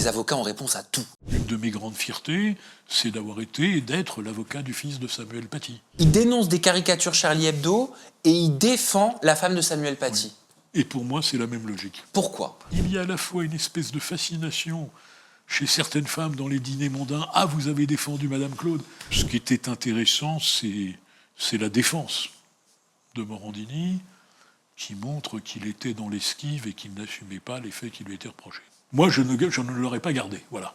les avocats ont réponse à tout. Une de mes grandes fiertés, c'est d'avoir été et d'être l'avocat du fils de Samuel Paty. Il dénonce des caricatures Charlie Hebdo et il défend la femme de Samuel Paty. Oui. Et pour moi, c'est la même logique. Pourquoi ? Il y a à la fois une espèce de fascination chez certaines femmes dans les dîners mondains. Ah, vous avez défendu Madame Claude. Ce qui était intéressant, c'est la défense de Morandini, qui montre qu'il était dans l'esquive et qu'il n'assumait pas les faits qui lui étaient reprochés. Moi, je ne l'aurais pas gardé, voilà.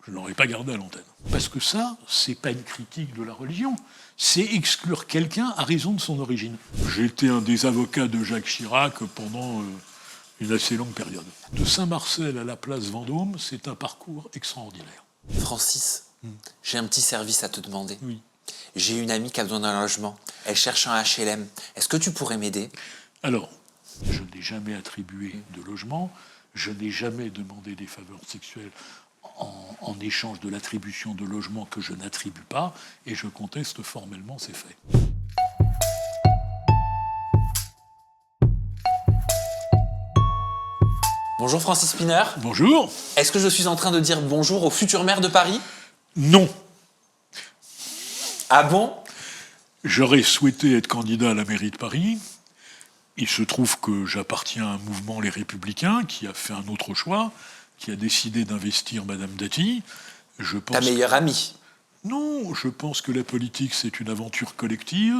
Je ne l'aurais pas gardé à l'antenne. Parce que ça, c'est pas une critique de la religion, c'est exclure quelqu'un à raison de son origine. J'ai été un des avocats de Jacques Chirac pendant une assez longue période. De Saint-Marcel à la place Vendôme, c'est un parcours extraordinaire. Francis, j'ai un petit service à te demander. Oui. J'ai une amie qui a besoin d'un logement. Elle cherche un HLM. Est-ce que tu pourrais m'aider ? Alors, je n'ai jamais attribué de logement, je n'ai jamais demandé des faveurs sexuelles en échange de l'attribution de logement que je n'attribue pas, et je conteste formellement ces faits. Bonjour Francis Spinner. Bonjour. Est-ce que je suis en train de dire bonjour au futur maire de Paris ? Non. Ah bon ? J'aurais souhaité être candidat à la mairie de Paris. Il se trouve que j'appartiens à un mouvement Les Républicains qui a fait un autre choix, qui a décidé d'investir Madame Dati. Ta meilleure amie ? Non, je pense que la politique, c'est une aventure collective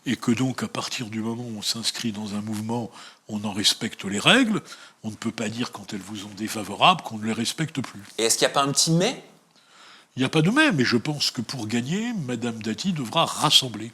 et que donc, à partir du moment où on s'inscrit dans un mouvement, on en respecte les règles. On ne peut pas dire, quand elles vous sont défavorables, qu'on ne les respecte plus. Et est-ce qu'il n'y a pas un petit mais ? Il n'y a pas de mais je pense que pour gagner, Madame Dati devra rassembler.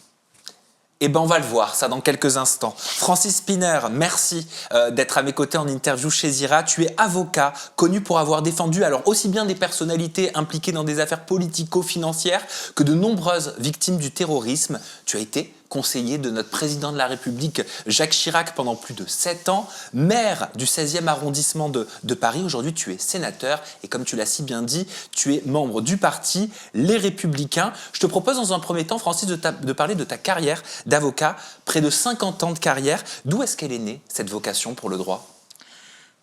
Eh ben on va le voir, ça dans quelques instants. Francis Spinner, merci d'être à mes côtés en interview chez Zira. Tu es avocat, connu pour avoir défendu alors aussi bien des personnalités impliquées dans des affaires politico-financières que de nombreuses victimes du terrorisme. Tu as été conseiller de notre président de la République, Jacques Chirac, pendant plus de 7 ans, maire du 16e arrondissement de Paris. Aujourd'hui, tu es sénateur et comme tu l'as si bien dit, tu es membre du parti Les Républicains. Je te propose dans un premier temps, Francis, de parler de ta carrière d'avocat, près de 50 ans de carrière. D'où est-ce qu'elle est née, cette vocation pour le droit ?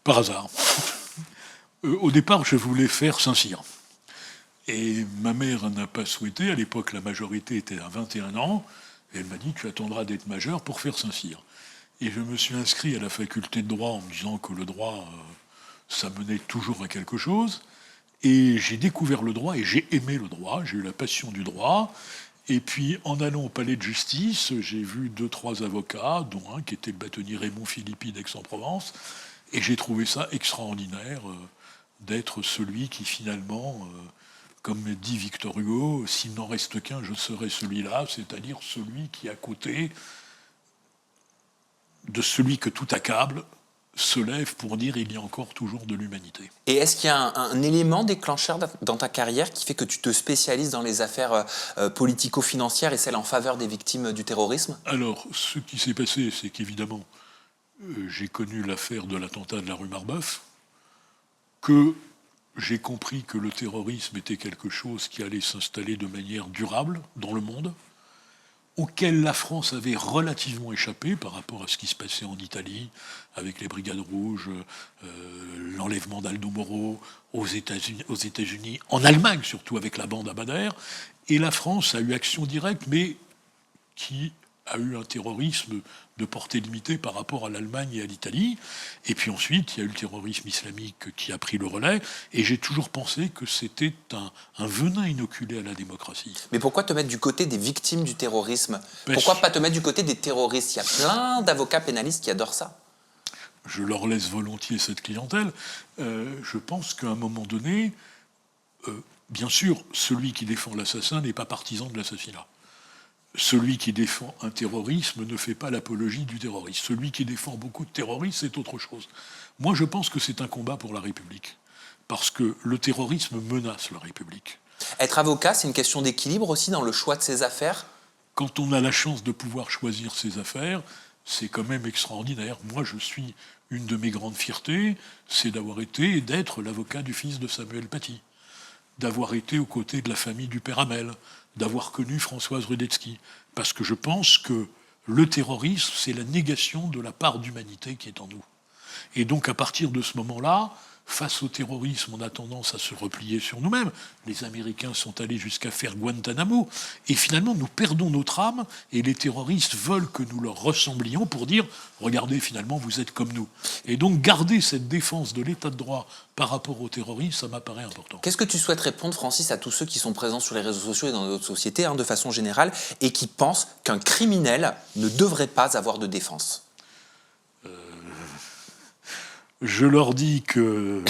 Par hasard. Au départ, je voulais faire Saint-Cyr. Et ma mère n'a pas souhaité. À l'époque, la majorité était à 21 ans. Et elle m'a dit, tu attendras d'être majeur pour faire Saint-Cyr. Et je me suis inscrit à la faculté de droit en me disant que le droit, ça menait toujours à quelque chose. Et j'ai découvert le droit et j'ai aimé le droit. J'ai eu la passion du droit. Et puis, en allant au palais de justice, j'ai vu 2-3 avocats, dont un qui était le bâtonnier Raymond Philippi d'Aix-en-Provence. Et j'ai trouvé ça extraordinaire d'être celui qui, finalement, comme dit Victor Hugo, s'il n'en reste qu'un, je serai celui-là, c'est-à-dire celui qui, à côté de celui que tout accable, se lève pour dire il y a encore toujours de l'humanité. Et est-ce qu'il y a un élément déclencheur dans ta carrière qui fait que tu te spécialises dans les affaires politico-financières et celles en faveur des victimes du terrorisme ? Alors, ce qui s'est passé, c'est qu'évidemment, j'ai connu l'affaire de l'attentat de la rue Marbeuf, que j'ai compris que le terrorisme était quelque chose qui allait s'installer de manière durable dans le monde, auquel la France avait relativement échappé par rapport à ce qui se passait en Italie, avec les Brigades Rouges, l'enlèvement d'Aldo Moro, aux États-Unis, en Allemagne surtout avec la bande Abadère. Et la France a eu action directe, mais qui a eu un terrorisme de portée limitée par rapport à l'Allemagne et à l'Italie. Et puis ensuite, il y a eu le terrorisme islamique qui a pris le relais. Et j'ai toujours pensé que c'était un venin inoculé à la démocratie. Mais pourquoi te mettre du côté des victimes du terrorisme ? Pourquoi pas te mettre du côté des terroristes ? Il y a plein d'avocats pénalistes qui adorent ça. Je leur laisse volontiers cette clientèle. Je pense qu'à un moment donné, bien sûr, celui qui défend l'assassin n'est pas partisan de l'assassinat. Celui qui défend un terrorisme ne fait pas l'apologie du terrorisme. Celui qui défend beaucoup de terroristes, c'est autre chose. Moi, je pense que c'est un combat pour la République. Parce que le terrorisme menace la République. Être avocat, c'est une question d'équilibre aussi dans le choix de ses affaires ? Quand on a la chance de pouvoir choisir ses affaires, c'est quand même extraordinaire. Moi, une de mes grandes fiertés, c'est d'avoir été et d'être l'avocat du fils de Samuel Paty. D'avoir été aux côtés de la famille du père Hamel, d'avoir connu Françoise Rudetsky. Parce que je pense que le terrorisme, c'est la négation de la part d'humanité qui est en nous. Et donc, à partir de ce moment-là, face au terrorisme, on a tendance à se replier sur nous-mêmes. Les Américains sont allés jusqu'à faire Guantanamo. Et finalement, nous perdons notre âme et les terroristes veulent que nous leur ressemblions pour dire « Regardez, finalement, vous êtes comme nous ». Et donc, garder cette défense de l'état de droit par rapport au terrorisme, ça m'apparaît important. Qu'est-ce que tu souhaites répondre, Francis, à tous ceux qui sont présents sur les réseaux sociaux et dans notre société, de façon générale, et qui pensent qu'un criminel ne devrait pas avoir de défense ? Je leur dis que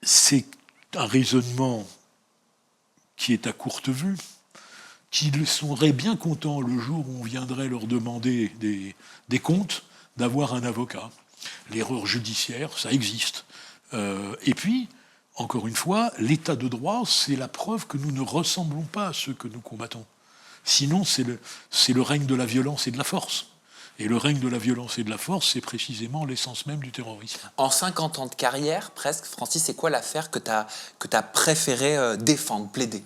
c'est un raisonnement qui est à courte vue, qu'ils seraient bien contents le jour où on viendrait leur demander des comptes d'avoir un avocat. L'erreur judiciaire, ça existe. Et puis, encore une fois, l'état de droit, c'est la preuve que nous ne ressemblons pas à ceux que nous combattons. Sinon, c'est le règne de la violence et de la force. Et le règne de la violence et de la force, c'est précisément l'essence même du terrorisme. En 50 ans de carrière, presque, Francis, c'est quoi l'affaire que tu as préféré défendre, plaider ?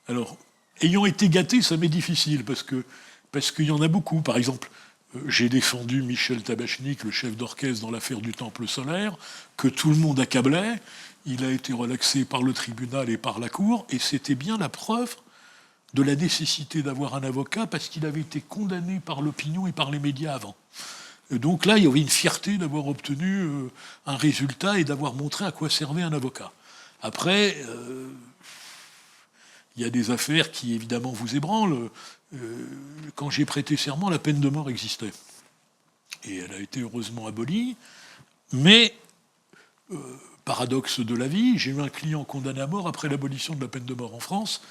Alors, ayant été gâté, ça m'est difficile, parce qu'il y en a beaucoup. Par exemple, j'ai défendu Michel Tabachnik, le chef d'orchestre dans l'affaire du Temple solaire, que tout le monde accablait. Il a été relaxé par le tribunal et par la cour, et c'était bien la preuve de la nécessité d'avoir un avocat parce qu'il avait été condamné par l'opinion et par les médias avant. Et donc là, il y avait une fierté d'avoir obtenu un résultat et d'avoir montré à quoi servait un avocat. Après, il y a des affaires qui, évidemment, vous ébranlent. Quand j'ai prêté serment, la peine de mort existait. Et elle a été heureusement abolie. Mais, paradoxe de la vie, j'ai eu un client condamné à mort après l'abolition de la peine de mort en France,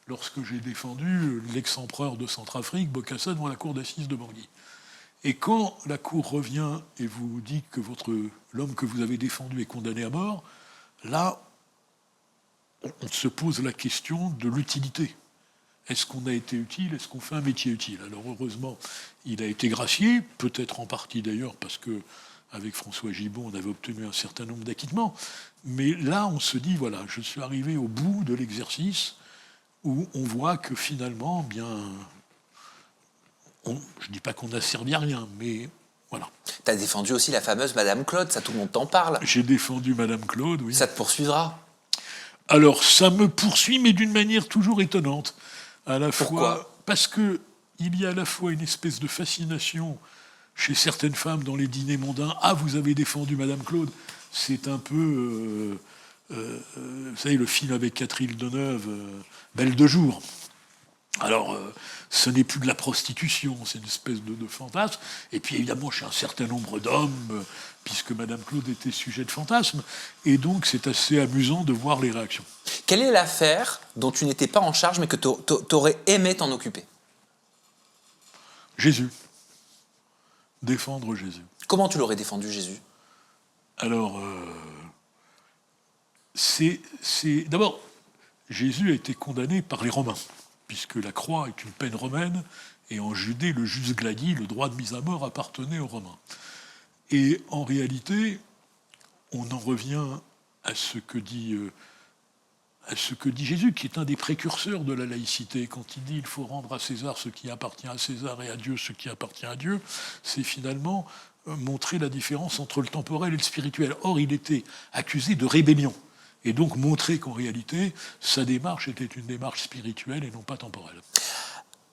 lorsque j'ai défendu l'ex-empereur de Centrafrique, Bokassa, devant la cour d'assises de Bangui. Et quand la cour revient et vous dit que l'homme que vous avez défendu est condamné à mort, là, on se pose la question de l'utilité. Est-ce qu'on a été utile ? Est-ce qu'on fait un métier utile ? Alors heureusement, il a été gracié, peut-être en partie d'ailleurs parce que avec François Gibault, on avait obtenu un certain nombre d'acquittements. Mais là, on se dit, voilà, je suis arrivé au bout de l'exercice où on voit que finalement, bien, je ne dis pas qu'on n'a servi à rien, mais voilà. Tu as défendu aussi la fameuse Madame Claude, ça tout le monde t'en parle. J'ai défendu Madame Claude, oui. Ça te poursuivra ? Alors, ça me poursuit, mais d'une manière toujours étonnante. Pourquoi ? Parce qu'il y a à la fois une espèce de fascination chez certaines femmes dans les dîners mondains. Ah, vous avez défendu Madame Claude. C'est un peu... vous savez, le film avec Catherine Deneuve, Belle de jour. Alors, ce n'est plus de la prostitution, c'est une espèce de fantasme. Et puis, évidemment, chez un certain nombre d'hommes, puisque Madame Claude était sujet de fantasme. Et donc, c'est assez amusant de voir les réactions. Quelle est l'affaire dont tu n'étais pas en charge, mais que tu aurais aimé t'en occuper ? Jésus. Défendre Jésus. Comment tu l'aurais défendu, Jésus ? Alors, d'abord, Jésus a été condamné par les Romains, puisque la croix est une peine romaine, et en Judée, le jus gladi, le droit de mise à mort, appartenait aux Romains. Et en réalité, on en revient à ce que dit Jésus, qui est un des précurseurs de la laïcité. Quand il dit il faut rendre à César ce qui appartient à César et à Dieu ce qui appartient à Dieu, c'est finalement montrer la différence entre le temporel et le spirituel. Or, il était accusé de rébellion. Et donc montrer qu'en réalité, sa démarche était une démarche spirituelle et non pas temporelle.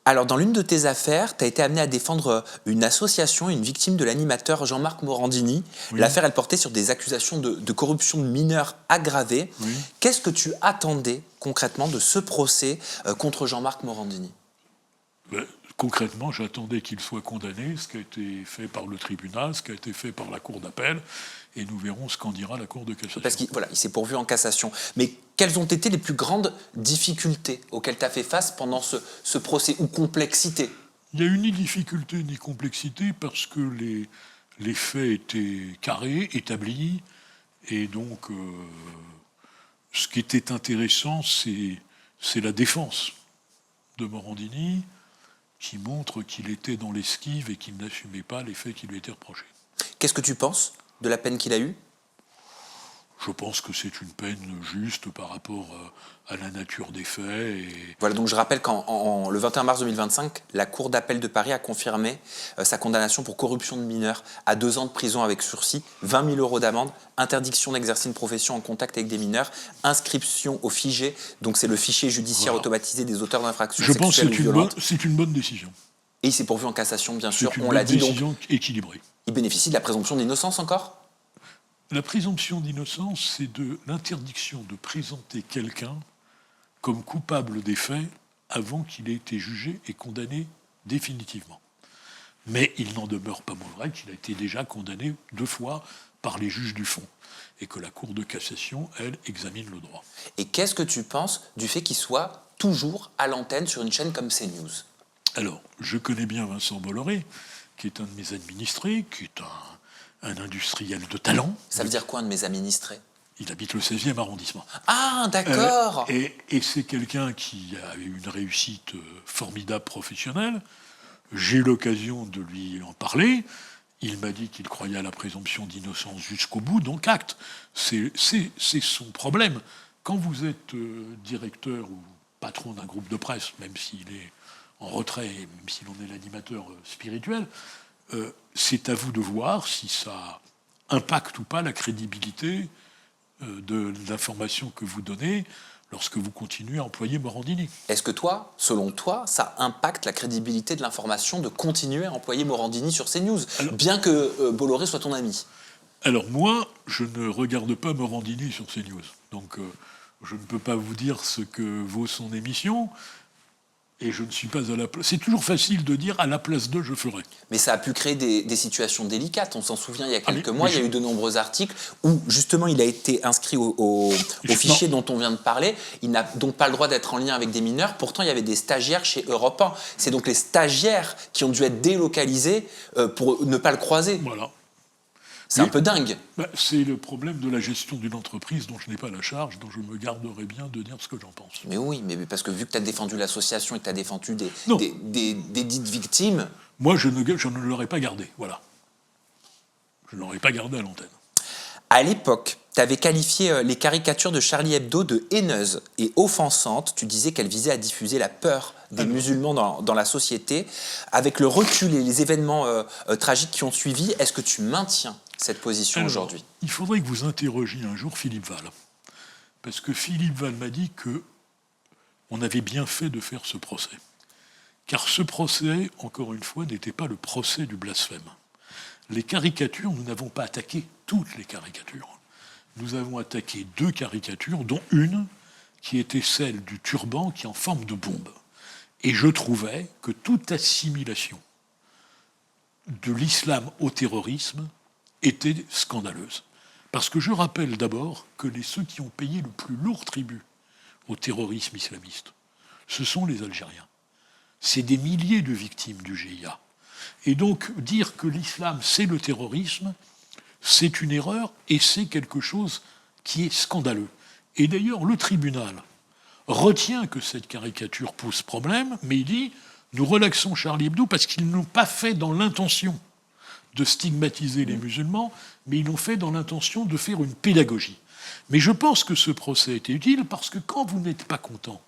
Alors, dans l'une de tes affaires, tu as été amené à défendre une association, une victime de l'animateur Jean-Marc Morandini. Oui. L'affaire, elle portait sur des accusations de corruption de mineurs aggravées. Oui. Qu'est-ce que tu attendais concrètement de ce procès contre Jean-Marc Morandini ? Concrètement, j'attendais qu'il soit condamné, ce qui a été fait par le tribunal, ce qui a été fait par la Cour d'appel, et nous verrons ce qu'en dira la Cour de cassation. Parce qu'il s'est pourvu en cassation. Mais quelles ont été les plus grandes difficultés auxquelles tu as fait face pendant ce procès, ou complexité ? Il n'y a eu ni difficulté ni complexité, parce que les faits étaient carrés, établis, et donc ce qui était intéressant, c'est la défense de Morandini, qui montre qu'il était dans l'esquive et qu'il n'assumait pas les faits qui lui étaient reprochés. Qu'est-ce que tu penses de la peine qu'il a eue ? Je pense que c'est une peine juste par rapport à la nature des faits. Voilà, donc je rappelle le 21 mars 2025, la Cour d'appel de Paris a confirmé sa condamnation pour corruption de mineurs à 2 ans de prison avec sursis, 20 000 euros d'amende, interdiction d'exercer une profession en contact avec des mineurs, inscription au FIGE, donc c'est le fichier judiciaire automatisé des auteurs d'infractions sexuelles ou violentes. C'est une bonne décision. Et il s'est pourvu en cassation, bien sûr, on l'a dit. C'est une décision équilibrée. Il bénéficie de la présomption d'innocence encore ? La présomption d'innocence, c'est de l'interdiction de présenter quelqu'un comme coupable des faits avant qu'il ait été jugé et condamné définitivement. Mais il n'en demeure pas moins vrai qu'il a été déjà condamné 2 fois par les juges du fond et que la Cour de cassation, elle, examine le droit. Et qu'est-ce que tu penses du fait qu'il soit toujours à l'antenne sur une chaîne comme CNews ? Alors, je connais bien Vincent Bolloré, qui est un de mes administrés, qui est un industriel de talent. Ça veut dire quoi, un de mes administrés ? Il habite le 16e arrondissement. Ah, d'accord. Et c'est quelqu'un qui a eu une réussite formidable professionnelle. J'ai eu l'occasion de lui en parler. Il m'a dit qu'il croyait à la présomption d'innocence jusqu'au bout, donc acte. C'est son problème. Quand vous êtes directeur ou patron d'un groupe de presse, même s'il est en retrait, même s'il en est l'animateur spirituel, c'est à vous de voir si ça impacte ou pas la crédibilité de l'information que vous donnez lorsque vous continuez à employer Morandini. Est-ce que toi, selon toi, ça impacte la crédibilité de l'information de continuer à employer Morandini sur CNews, bien que Bolloré soit ton ami ? Alors moi, je ne regarde pas Morandini sur CNews, donc je ne peux pas vous dire ce que vaut son émission. Et je ne suis pas à la place. C'est toujours facile de dire à la place d'eux, je ferai. Mais ça a pu créer des situations délicates. On s'en souvient, il y a quelques mois, il y a eu de nombreux articles où, justement, il a été inscrit au fichier dont on vient de parler. Il n'a donc pas le droit d'être en lien avec des mineurs. Pourtant, il y avait des stagiaires chez Europe 1. C'est donc les stagiaires qui ont dû être délocalisés pour ne pas le croiser. Voilà. C'est un peu dingue. C'est le problème de la gestion d'une entreprise dont je n'ai pas la charge, dont je me garderai bien de dire ce que j'en pense. Mais oui, mais parce que vu que tu as défendu l'association et que tu as défendu des dites victimes... Moi, je ne l'aurais pas gardé, voilà. Je ne l'aurais pas gardé à l'antenne. À l'époque, tu avais qualifié les caricatures de Charlie Hebdo de haineuses et offensantes. Tu disais qu'elles visaient à diffuser la peur des musulmans dans la société. Avec le recul et les événements tragiques qui ont suivi, est-ce que tu maintiens cette position aujourd'hui ? Il faudrait que vous interrogiez un jour Philippe Val. Parce que Philippe Val m'a dit qu'on avait bien fait de faire ce procès. Car ce procès, encore une fois, n'était pas le procès du blasphème. Les caricatures, nous n'avons pas attaqué toutes les caricatures. Nous avons attaqué 2 caricatures, dont une qui était celle du turban qui est en forme de bombe. Et je trouvais que toute assimilation de l'islam au terrorisme était scandaleuse. Parce que je rappelle d'abord que ceux qui ont payé le plus lourd tribut au terrorisme islamiste, ce sont les Algériens. C'est des milliers de victimes du GIA. Et donc, dire que l'islam, c'est le terrorisme, c'est une erreur et c'est quelque chose qui est scandaleux. Et d'ailleurs, le tribunal retient que cette caricature pose problème, mais il dit « nous relaxons Charlie Hebdo parce qu'ils n'ont pas fait dans l'intention de stigmatiser les musulmans, mais ils l'ont fait dans l'intention de faire une pédagogie. » Mais je pense que ce procès était utile parce que quand vous n'êtes pas content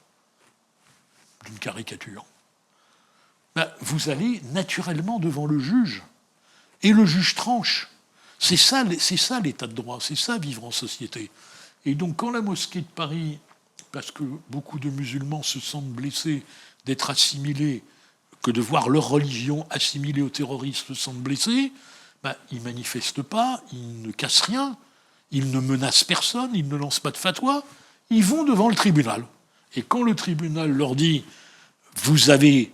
d'une caricature, vous allez naturellement devant le juge. Et le juge tranche. C'est ça l'état de droit, c'est ça vivre en société. Et donc quand la mosquée de Paris, parce que beaucoup de musulmans se sentent blessés d'être assimilés, que de voir leur religion assimilée aux terroristes se sentent blessés, ils ne manifestent pas, ils ne cassent rien, ils ne menacent personne, ils ne lancent pas de fatwa, ils vont devant le tribunal. Et quand le tribunal leur dit « vous avez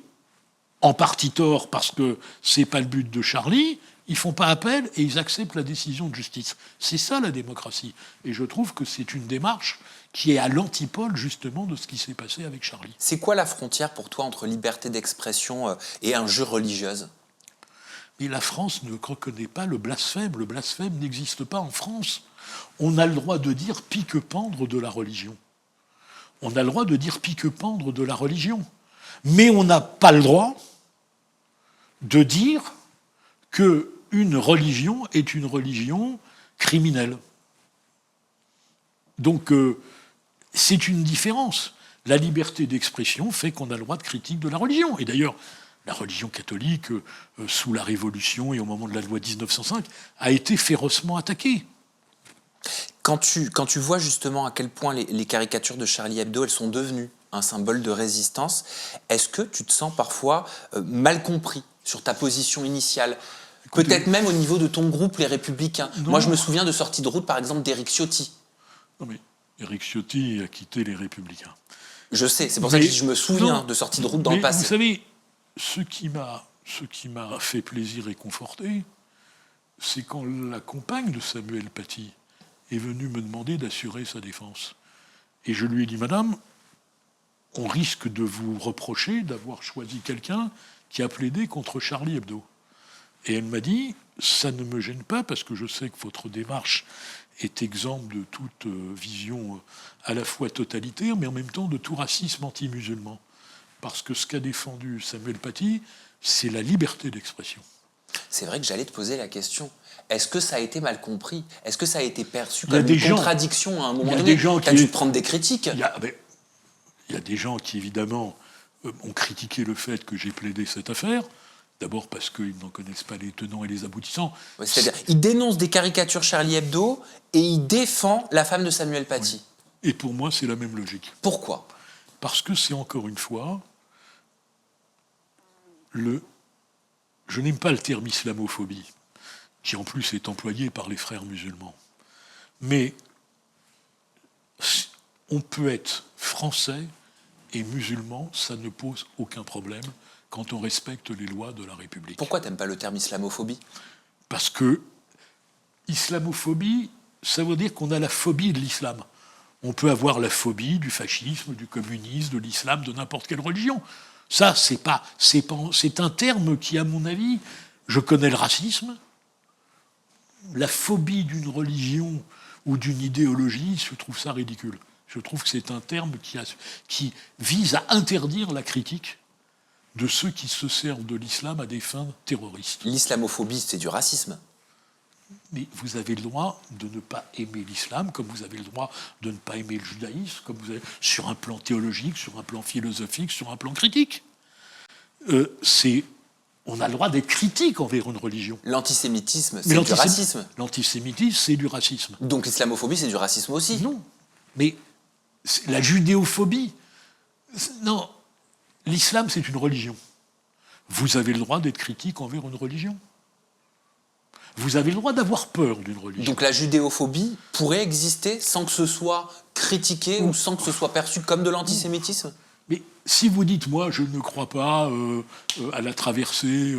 en partie tort parce que ce n'est pas le but de Charlie », ils ne font pas appel et ils acceptent la décision de justice. C'est ça la démocratie. Et je trouve que c'est une démarche qui est à l'antipode justement de ce qui s'est passé avec Charlie. C'est quoi la frontière pour toi entre liberté d'expression et injure religieuse ? Mais la France ne reconnaît pas le blasphème. Le blasphème n'existe pas en France. On a le droit de dire pique-pendre de la religion. On a le droit de dire pique-pendre de la religion. Mais on n'a pas le droit de dire qu'une religion est une religion criminelle. Donc, c'est une différence. La liberté d'expression fait qu'on a le droit de critique de la religion. Et d'ailleurs, la religion catholique, sous la Révolution et au moment de la loi 1905, a été férocement attaquée. Quand tu vois justement à quel point les caricatures de Charlie Hebdo, elles sont devenues un symbole de résistance, est-ce que tu te sens parfois mal compris sur ta position initiale ? Écoutez, peut-être même au niveau de ton groupe, les Républicains. Non. Moi, je me souviens de sorties de route, par exemple, d'Éric Ciotti. Non mais Éric Ciotti a quitté les Républicains. Je sais, c'est pour ça que je me souviens de sorties de route dans le passé. Vous savez, ce qui m'a fait plaisir et conforté, c'est quand la compagne de Samuel Paty est venue me demander d'assurer sa défense. Et je lui ai dit, madame, on risque de vous reprocher d'avoir choisi quelqu'un qui a plaidé contre Charlie Hebdo. Et elle m'a dit, ça ne me gêne pas parce que je sais que votre démarche est exempte de toute vision à la fois totalitaire, mais en même temps de tout racisme anti-musulman. Parce que ce qu'a défendu Samuel Paty, c'est la liberté d'expression. C'est vrai que j'allais te poser la question. Est-ce que ça a été mal compris ? Est-ce que ça a été perçu comme une contradiction à un moment donné ? Tu as dû te prendre des critiques. Il y a des gens qui, évidemment, ont critiqué le fait que j'ai plaidé cette affaire. D'abord parce qu'ils n'en connaissent pas les tenants et les aboutissants. Ouais, c'est-à-dire, il dénonce des caricatures Charlie Hebdo et il défend la femme de Samuel Paty. Oui. Et pour moi, c'est la même logique. Pourquoi ? Parce que c'est encore une fois je n'aime pas le terme islamophobie, qui en plus est employé par les frères musulmans. Mais on peut être français et musulman, ça ne pose aucun problème quand on respecte les lois de la République. Pourquoi t'aimes pas le terme islamophobie ? Parce que islamophobie, ça veut dire qu'on a la phobie de l'islam. On peut avoir la phobie du fascisme, du communisme, de l'islam, de n'importe quelle religion. Ça, c'est un terme qui, à mon avis, je connais le racisme. La phobie d'une religion ou d'une idéologie, je trouve ça ridicule. Je trouve que c'est un terme qui vise à interdire la critique de ceux qui se servent de l'islam à des fins terroristes. L'islamophobie, c'est du racisme. Mais vous avez le droit de ne pas aimer l'islam, comme vous avez le droit de ne pas aimer le judaïsme, comme vous avez, sur un plan théologique, sur un plan philosophique, sur un plan critique. On a le droit d'être critique envers une religion. L'antisémitisme, c'est du racisme. L'antisémitisme, c'est du racisme. Donc l'islamophobie, c'est du racisme aussi. Non, mais la judéophobie, non, l'islam, c'est une religion. Vous avez le droit d'être critique envers une religion. Vous avez le droit d'avoir peur d'une religion. Donc la judéophobie pourrait exister sans que ce soit critiqué ou sans que ce soit perçu comme de l'antisémitisme ? Mais si vous dites, moi, je ne crois pas à la traversée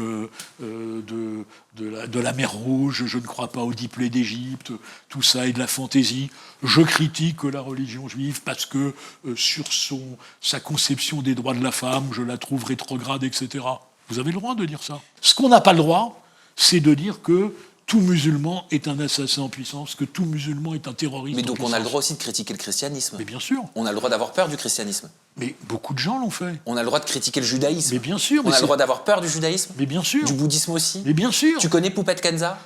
de la mer Rouge, je ne crois pas au diplôme d'Égypte, tout ça est de la fantaisie, je critique la religion juive parce que sur sa conception des droits de la femme, je la trouve rétrograde, etc. Vous avez le droit de dire ça. Ce qu'on n'a pas le droit, c'est de dire que tout musulman est un assassin en puissance, que tout musulman est un terroriste. Mais donc en puissance. on a le droit aussi de critiquer le christianisme. Mais bien sûr. On a le droit d'avoir peur du christianisme. Mais beaucoup de gens l'ont fait. On a le droit de critiquer le judaïsme. Mais bien sûr. On a le droit d'avoir peur du judaïsme. Mais bien sûr. Du bouddhisme aussi. Mais bien sûr. Tu connais Poupette Kenza ?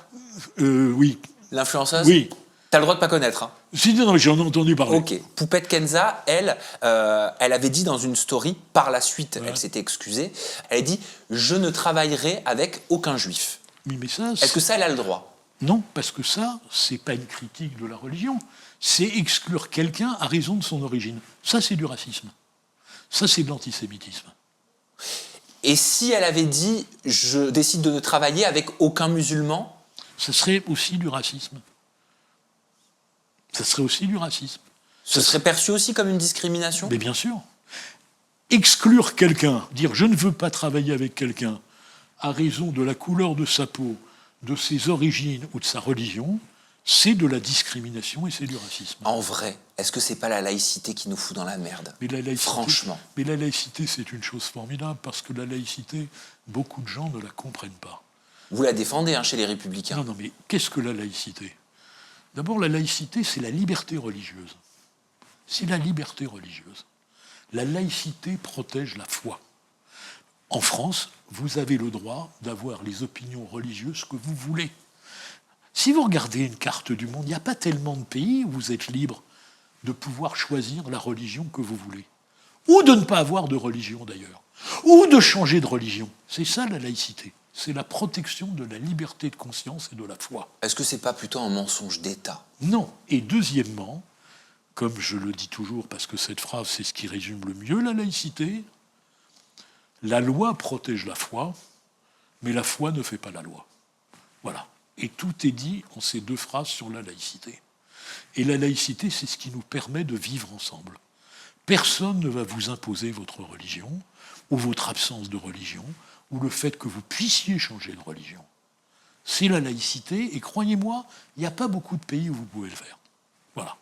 Oui. L'influenceuse ? Oui. T'as le droit de pas connaître. Hein. Si, non, j'en ai entendu parler. Ok. Poupette Kenza, elle avait dit dans une story, par la suite, elle s'était excusée, elle a dit « Je ne travaillerai avec aucun juif ». Oui, mais ça... Est-ce que ça, elle a le droit ? Non, parce que ça, c'est pas une critique de la religion. C'est exclure quelqu'un à raison de son origine. Ça, c'est du racisme. Ça, c'est de l'antisémitisme. Et si elle avait dit « Je décide de ne travailler avec aucun musulman », ça serait aussi du racisme. Ça serait aussi du racisme. Ce serait perçu aussi comme une discrimination ? Mais bien sûr. Exclure quelqu'un, dire « Je ne veux pas travailler avec quelqu'un » à raison de la couleur de sa peau, de ses origines ou de sa religion, c'est de la discrimination et c'est du racisme. En vrai, est-ce que c'est pas la laïcité qui nous fout dans la merde ? Mais la laïcité, franchement. Mais la laïcité, c'est une chose formidable, parce que la laïcité, beaucoup de gens ne la comprennent pas. Vous la défendez chez les Républicains. Non, mais qu'est-ce que la laïcité ? D'abord, la laïcité, c'est la liberté religieuse. C'est la liberté religieuse. La laïcité protège la foi. En France, vous avez le droit d'avoir les opinions religieuses que vous voulez. Si vous regardez une carte du monde, il n'y a pas tellement de pays où vous êtes libre de pouvoir choisir la religion que vous voulez. Ou de ne pas avoir de religion d'ailleurs. Ou de changer de religion. C'est ça la laïcité. C'est la protection de la liberté de conscience et de la foi. Est-ce que c'est pas plutôt un mensonge d'État? Non. Et deuxièmement, comme je le dis toujours, parce que cette phrase, c'est ce qui résume le mieux la laïcité, la loi protège la foi, mais la foi ne fait pas la loi. Voilà. Et tout est dit en ces deux phrases sur la laïcité. Et la laïcité, c'est ce qui nous permet de vivre ensemble. Personne ne va vous imposer votre religion, ou votre absence de religion, ou le fait que vous puissiez changer de religion. C'est la laïcité, et croyez-moi, il n'y a pas beaucoup de pays où vous pouvez le faire. Voilà.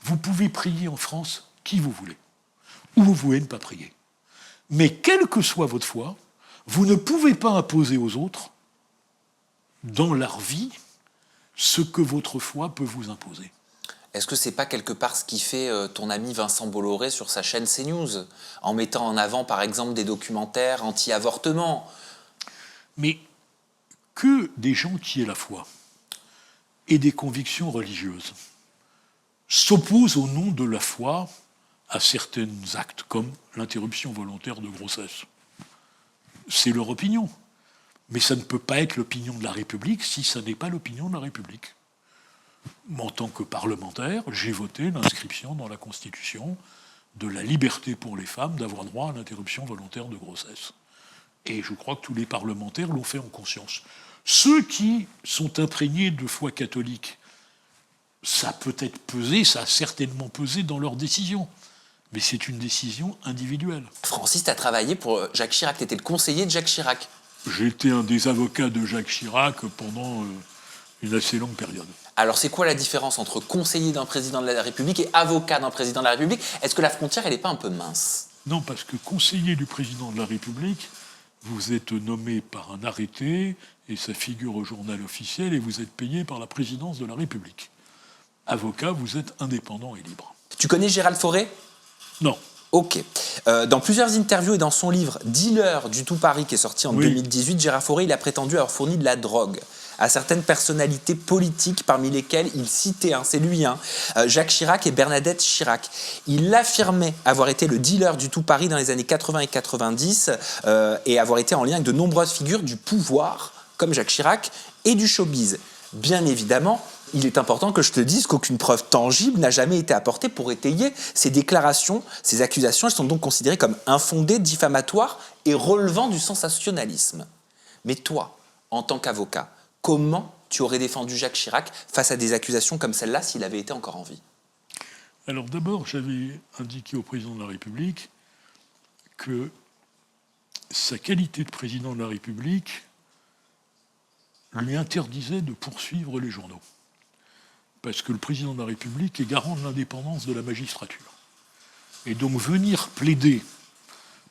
Vous pouvez prier en France qui vous voulez, ou vous pouvez ne pas prier. Mais quelle que soit votre foi, vous ne pouvez pas imposer aux autres, dans leur vie, ce que votre foi peut vous imposer. Est-ce que c'est pas quelque part ce qui fait ton ami Vincent Bolloré sur sa chaîne CNews, en mettant en avant par exemple des documentaires anti-avortement? Mais que des gens qui aient la foi et des convictions religieuses s'opposent au nom de la foi à certains actes, comme l'interruption volontaire de grossesse. C'est leur opinion. Mais ça ne peut pas être l'opinion de la République si ça n'est pas l'opinion de la République. En tant que parlementaire, j'ai voté l'inscription dans la Constitution de la liberté pour les femmes d'avoir droit à l'interruption volontaire de grossesse. Et je crois que tous les parlementaires l'ont fait en conscience. Ceux qui sont imprégnés de foi catholique, ça a peut-être pesé, ça a certainement pesé dans leur décision. Mais c'est une décision individuelle. Francis, tu as travaillé pour Jacques Chirac, tu étais le conseiller de Jacques Chirac. J'ai été un des avocats de Jacques Chirac pendant une assez longue période. Alors c'est quoi la différence entre conseiller d'un président de la République et avocat d'un président de la République? Est-ce que la frontière, elle n'est pas un peu mince? Non, parce que conseiller du président de la République, vous êtes nommé par un arrêté et ça figure au journal officiel et vous êtes payé par la présidence de la République. Avocat, vous êtes indépendant et libre. Tu connais Gérald Fauré? Non. Ok. Dans plusieurs interviews et dans son livre « Dealer du tout Paris » qui est sorti en 2018, Gérard Fauré il a prétendu avoir fourni de la drogue à certaines personnalités politiques parmi lesquelles il citait, c'est lui, Jacques Chirac et Bernadette Chirac. Il affirmait avoir été le dealer du tout Paris dans les années 80 et 90 et avoir été en lien avec de nombreuses figures du pouvoir, comme Jacques Chirac, et du showbiz. Bien évidemment, il est important que je te dise qu'aucune preuve tangible n'a jamais été apportée pour étayer ces déclarations, ces accusations. Elles sont donc considérées comme infondées, diffamatoires et relevant du sensationnalisme. Mais toi, en tant qu'avocat, comment tu aurais défendu Jacques Chirac face à des accusations comme celle-là s'il avait été encore en vie? Alors d'abord, j'avais indiqué au président de la République que sa qualité de président de la République lui interdisait de poursuivre les journaux. Parce que le président de la République est garant de l'indépendance de la magistrature. Et donc venir plaider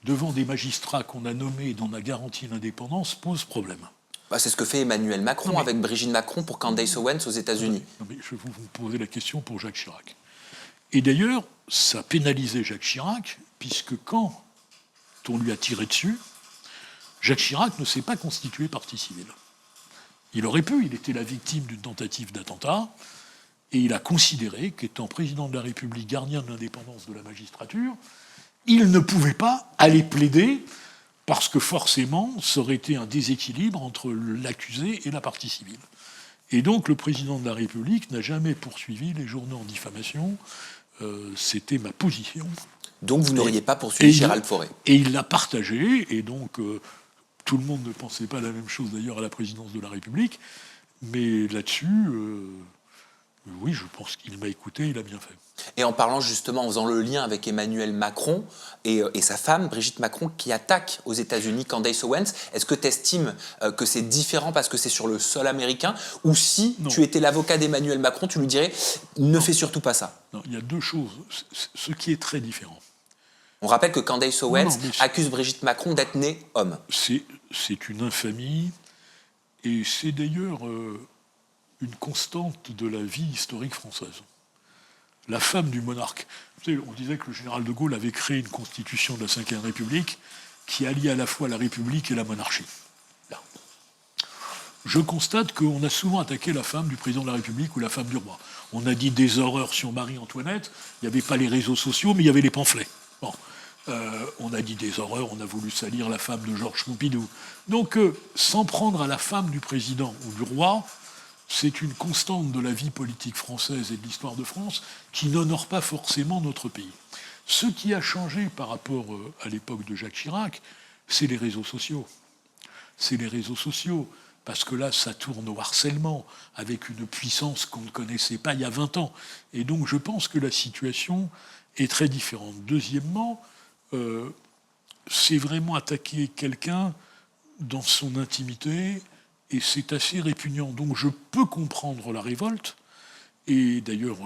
devant des magistrats qu'on a nommés et dont on a garanti l'indépendance pose problème. C'est ce que fait Emmanuel Macron avec Brigitte Macron pour Candace Owens aux États-Unis. Je vais vous poser la question pour Jacques Chirac. Et d'ailleurs, ça pénalisait Jacques Chirac, puisque quand on lui a tiré dessus, Jacques Chirac ne s'est pas constitué partie civile. Il aurait pu, il était la victime d'une tentative d'attentat, et il a considéré qu'étant président de la République, gardien de l'indépendance de la magistrature, il ne pouvait pas aller plaider parce que forcément, ça aurait été un déséquilibre entre l'accusé et la partie civile. Et donc, le président de la République n'a jamais poursuivi les journaux en diffamation. C'était ma position. Donc, vous n'auriez pas poursuivi Gérald Fauré. Et il l'a partagé, et donc, tout le monde ne pensait pas la même chose d'ailleurs à la présidence de la République. Mais là-dessus, oui, je pense qu'il m'a écouté, il a bien fait. Et en parlant justement, en faisant le lien avec Emmanuel Macron et sa femme, Brigitte Macron, qui attaque aux États-Unis Candace Owens, est-ce que tu estimes que c'est différent parce que c'est sur le sol américain? Ou si tu étais l'avocat d'Emmanuel Macron, tu lui dirais « ne fais surtout pas ça ». Non, il y a deux choses. Ce qui est très différent. On rappelle que Candace Owens accuse Brigitte Macron d'être née homme. C'est une infamie, et c'est d'ailleurs une constante de la vie historique française. La femme du monarque. Vous savez, on disait que le général de Gaulle avait créé une constitution de la Ve République qui alliait à la fois la République et la monarchie. Là. je constate qu'on a souvent attaqué la femme du président de la République ou la femme du roi. On a dit des horreurs sur Marie-Antoinette, il n'y avait pas les réseaux sociaux, mais il y avait les pamphlets. Bon. On a dit des horreurs, on a voulu salir la femme de Georges Pompidou. Donc, s'en prendre à la femme du président ou du roi, c'est une constante de la vie politique française et de l'histoire de France qui n'honore pas forcément notre pays. Ce qui a changé par rapport à l'époque de Jacques Chirac, c'est les réseaux sociaux. C'est les réseaux sociaux, parce que là, ça tourne au harcèlement, avec une puissance qu'on ne connaissait pas il y a 20 ans. Et donc, je pense que la situation est très différente. Deuxièmement, c'est vraiment attaquer quelqu'un dans son intimité, et c'est assez répugnant. Donc, je peux comprendre la révolte, et d'ailleurs,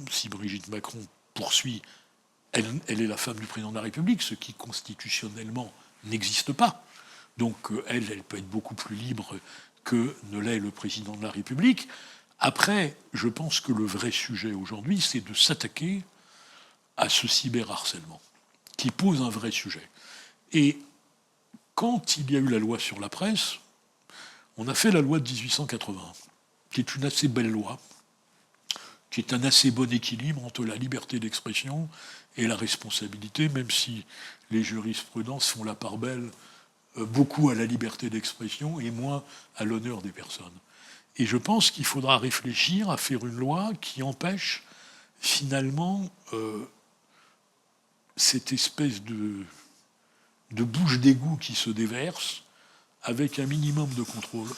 si Brigitte Macron poursuit, elle est la femme du président de la République, ce qui constitutionnellement n'existe pas. Donc elle peut être beaucoup plus libre que ne l'est le président de la République. Après, je pense que le vrai sujet aujourd'hui, c'est de s'attaquer à ce cyberharcèlement, qui pose un vrai sujet. Et quand il y a eu la loi sur la presse, on a fait la loi de 1880, qui est une assez belle loi, qui est un assez bon équilibre entre la liberté d'expression et la responsabilité, même si les jurisprudences font la part belle beaucoup à la liberté d'expression et moins à l'honneur des personnes. Et je pense qu'il faudra réfléchir à faire une loi qui empêche finalement cette espèce de bouche d'égout qui se déverse avec un minimum de contrôle.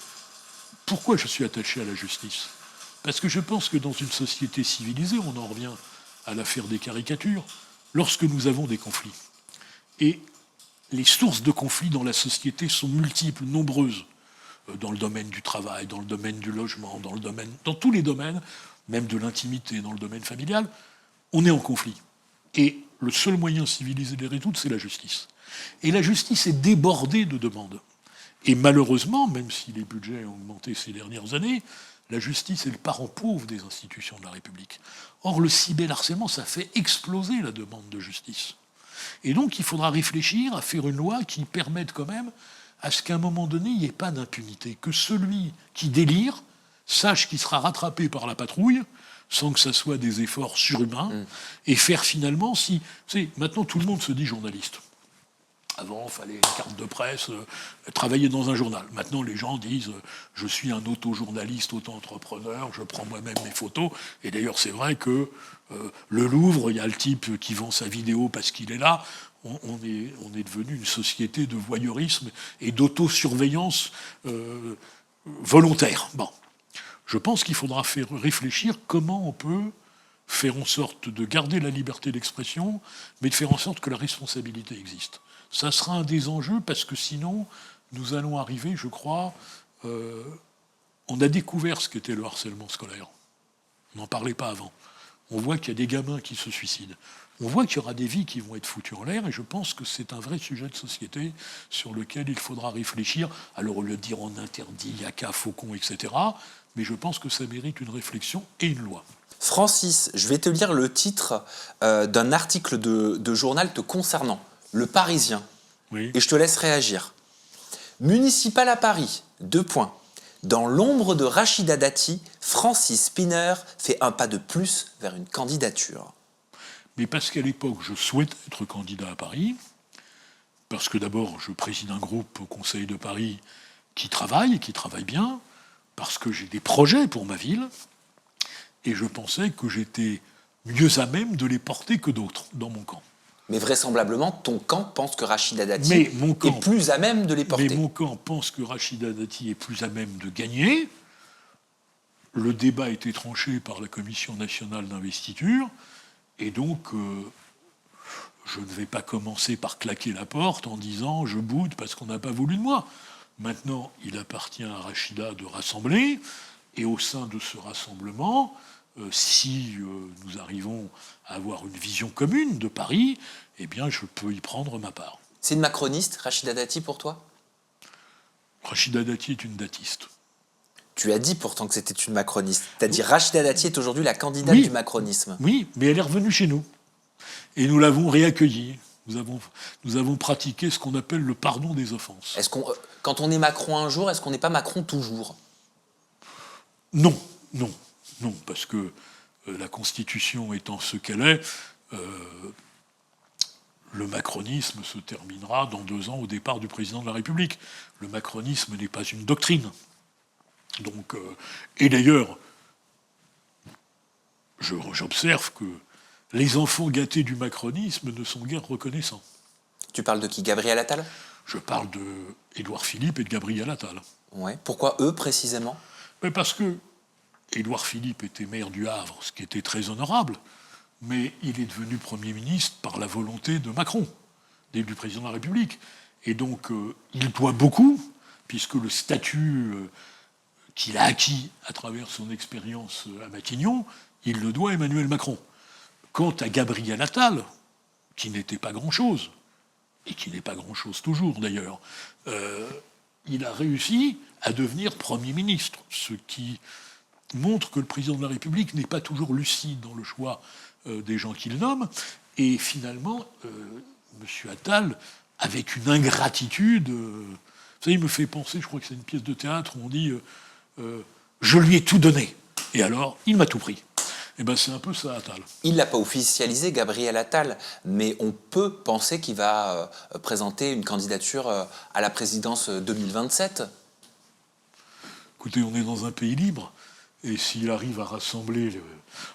Pourquoi je suis attaché à la justice ? Parce que je pense que dans une société civilisée, on en revient à l'affaire des caricatures, lorsque nous avons des conflits. Et les sources de conflits dans la société sont multiples, nombreuses, dans le domaine du travail, dans le domaine du logement, dans tous les domaines, même de l'intimité, dans le domaine familial, on est en conflit. Et le seul moyen civilisé de les résoudre, c'est la justice. Et la justice est débordée de demandes. Et malheureusement, même si les budgets ont augmenté ces dernières années, la justice est le parent pauvre des institutions de la République. Or, le cyberharcèlement, ça fait exploser la demande de justice. Et donc, il faudra réfléchir à faire une loi qui permette quand même à ce qu'à un moment donné, il n'y ait pas d'impunité. Que celui qui délire sache qu'il sera rattrapé par la patrouille, sans que ça soit des efforts surhumains, et faire finalement, si... Vous savez, maintenant, tout le monde se dit journaliste. Avant, il fallait une carte de presse, travailler dans un journal. Maintenant, les gens disent « je suis un auto-journaliste, auto-entrepreneur, je prends moi-même mes photos ». Et d'ailleurs, c'est vrai que le Louvre, il y a le type qui vend sa vidéo parce qu'il est là. On est devenu une société de voyeurisme et d'autosurveillance volontaire. Bon. Je pense qu'il faudra faire réfléchir comment on peut faire en sorte de garder la liberté d'expression, mais de faire en sorte que la responsabilité existe. Ça sera un des enjeux, parce que sinon, nous allons arriver, je crois... on a découvert ce qu'était le harcèlement scolaire. On n'en parlait pas avant. On voit qu'il y a des gamins qui se suicident. On voit qu'il y aura des vies qui vont être foutues en l'air, et je pense que c'est un vrai sujet de société sur lequel il faudra réfléchir. Alors, au lieu de dire on interdit, yaka, faucon, etc., mais je pense que ça mérite une réflexion et une loi. Francis, je vais te lire le titre d'un article de journal te concernant, Le Parisien, Oui. et je te laisse réagir. Municipal à Paris, 2 points. Dans l'ombre de Rachida Dati, Francis Spinner fait un pas de plus vers une candidature. Mais parce qu'à l'époque, je souhaitais être candidat à Paris, parce que d'abord, je préside un groupe au Conseil de Paris qui travaille bien, parce que j'ai des projets pour ma ville, et je pensais que j'étais mieux à même de les porter que d'autres dans mon camp. Mais vraisemblablement, ton camp pense que Rachida Dati est plus à même de les porter. Mais mon camp pense que Rachida Dati est plus à même de gagner. Le débat a été tranché par la Commission nationale d'investiture, et donc je ne vais pas commencer par claquer la porte en disant « je boude parce qu'on n'a pas voulu de moi ». Maintenant, il appartient à Rachida de rassembler, et au sein de ce rassemblement, si nous arrivons à avoir une vision commune de Paris, eh bien, je peux y prendre ma part. C'est une macroniste, Rachida Dati, pour toi ? Rachida Dati est une datiste. Tu as dit pourtant que c'était une macroniste. Tu as dit Rachida Dati est aujourd'hui la candidate du macronisme. Oui, mais elle est revenue chez nous. Et nous l'avons réaccueillie. Nous avons pratiqué ce qu'on appelle le pardon des offenses. Quand on est Macron un jour, est-ce qu'on n'est pas Macron toujours? Non, non, non, parce que la Constitution étant ce qu'elle est, le macronisme se terminera dans 2 ans au départ du président de la République. Le macronisme n'est pas une doctrine. Donc, et d'ailleurs, j'observe que les enfants gâtés du macronisme ne sont guère reconnaissants. Tu parles de qui? Gabriel Attal? Je parle de Édouard Philippe et de Gabriel Attal. Ouais. Pourquoi eux précisément? Mais parce que Édouard Philippe était maire du Havre, ce qui était très honorable, mais il est devenu Premier ministre par la volonté de Macron, du président de la République. Et donc, il doit beaucoup, puisque le statut qu'il a acquis à travers son expérience à Matignon, il le doit à Emmanuel Macron. Quant à Gabriel Attal, qui n'était pas grand-chose, et qui n'est pas grand-chose toujours d'ailleurs, il a réussi à devenir Premier ministre, ce qui montre que le président de la République n'est pas toujours lucide dans le choix des gens qu'il nomme. Et finalement, M. Attal, avec une ingratitude, vous savez, il me fait penser, je crois que c'est une pièce de théâtre où on dit je lui ai tout donné, et alors il m'a tout pris. Eh bien, c'est un peu ça, Attal. Il ne l'a pas officialisé, Gabriel Attal, mais on peut penser qu'il va présenter une candidature à la présidence 2027. Écoutez, on est dans un pays libre, et s'il arrive à rassembler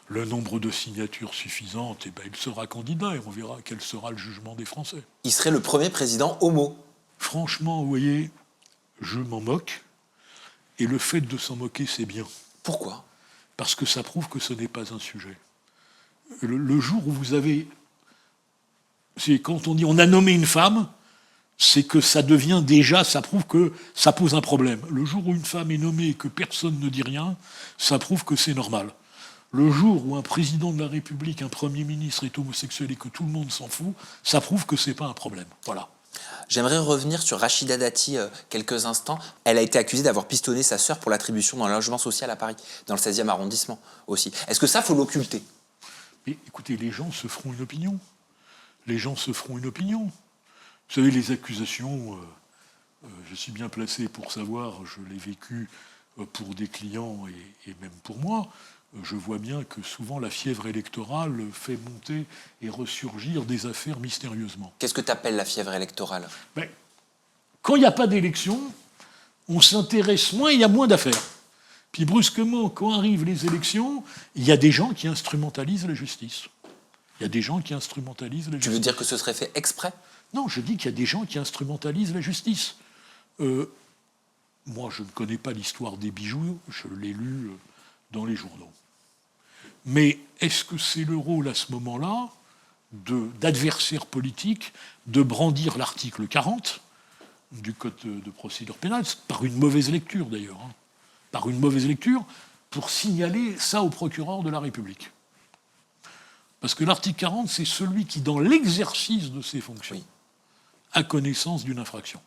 le nombre de signatures suffisantes, eh ben, il sera candidat, et on verra quel sera le jugement des Français. Il serait le premier président homo. Franchement, vous voyez, je m'en moque, et le fait de s'en moquer, c'est bien. Pourquoi? Parce que ça prouve que ce n'est pas un sujet. Le jour où vous avez... C'est quand on dit on a nommé une femme, c'est que ça devient déjà, ça prouve que ça pose un problème. Le jour où une femme est nommée et que personne ne dit rien, ça prouve que c'est normal. Le jour où un président de la République, un Premier ministre est homosexuel et que tout le monde s'en fout, ça prouve que c'est pas un problème. Voilà. J'aimerais revenir sur Rachida Dati quelques instants. Elle a été accusée d'avoir pistonné sa sœur pour l'attribution d'un logement social à Paris, dans le 16e arrondissement aussi. Est-ce que ça, faut l'occulter? Mais écoutez, les gens se feront une opinion. Les gens se feront une opinion. Vous savez, les accusations, je suis bien placé pour savoir, je l'ai vécu pour des clients et même pour moi. Je vois bien que souvent la fièvre électorale fait monter et ressurgir des affaires mystérieusement. Qu'est-ce que tu appelles la fièvre électorale? Ben, quand il n'y a pas d'élection, on s'intéresse moins, il y a moins d'affaires. Puis brusquement, quand arrivent les élections, il y a des gens qui instrumentalisent la justice. Il y a des gens qui instrumentalisent la justice. Tu veux dire que ce serait fait exprès? Non, je dis qu'il y a des gens qui instrumentalisent la justice. Moi, je ne connais pas l'histoire des bijoux, je l'ai lu dans les journaux. Mais est-ce que c'est le rôle à ce moment-là d'adversaires politiques de brandir l'article 40 du Code de procédure pénale, par une mauvaise lecture d'ailleurs, par une mauvaise lecture, pour signaler ça au procureur de la République? Parce que l'article 40, c'est celui qui, dans l'exercice de ses fonctions, a connaissance d'une infraction.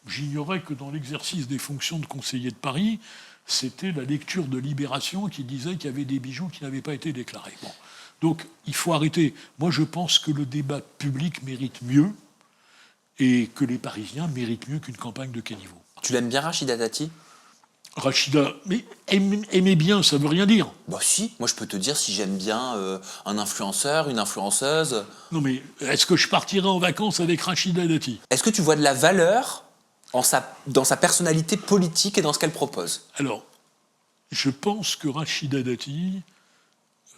J'ignorais que dans l'exercice des fonctions de conseiller de Paris, c'était la lecture de Libération qui disait qu'il y avait des bijoux qui n'avaient pas été déclarés. Bon. Donc, il faut arrêter. Moi, je pense que le débat public mérite mieux et que les Parisiens méritent mieux qu'une campagne de caniveau. Tu l'aimes bien, Rachida Dati? Rachida, mais aimer bien, ça veut rien dire. Bah si, moi je peux te dire si j'aime bien un influenceur, une influenceuse. Non mais, est-ce que je partirai en vacances avec Rachida Dati? Est-ce que tu vois de la valeur dans sa personnalité politique et dans ce qu'elle propose? Alors, je pense que Rachida Dati,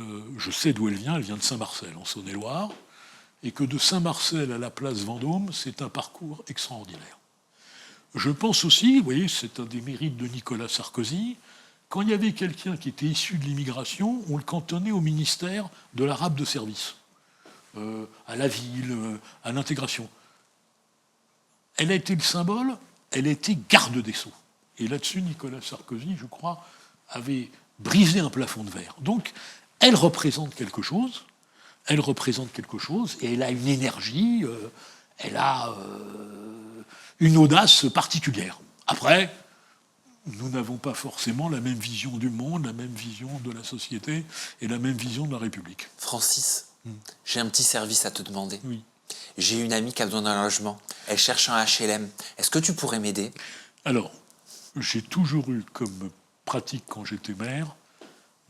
je sais d'où elle vient de Saint-Marcel, en Saône-et-Loire, et que de Saint-Marcel à la place Vendôme, c'est un parcours extraordinaire. Je pense aussi, vous voyez, c'est un des mérites de Nicolas Sarkozy, quand il y avait quelqu'un qui était issu de l'immigration, on le cantonnait au ministère de l'arabe de service, à la ville, à l'intégration. Elle a été le symbole, elle a été garde des Sceaux. Et là-dessus, Nicolas Sarkozy, je crois, avait brisé un plafond de verre. Donc, elle représente quelque chose, et elle a une énergie, elle a une audace particulière. Après, nous n'avons pas forcément la même vision du monde, la même vision de la société et la même vision de la République. Francis, j'ai un petit service à te demander. Oui. J'ai une amie qui a besoin d'un logement. Elle cherche un HLM. Est-ce que tu pourrais m'aider? Alors, j'ai toujours eu comme pratique quand j'étais maire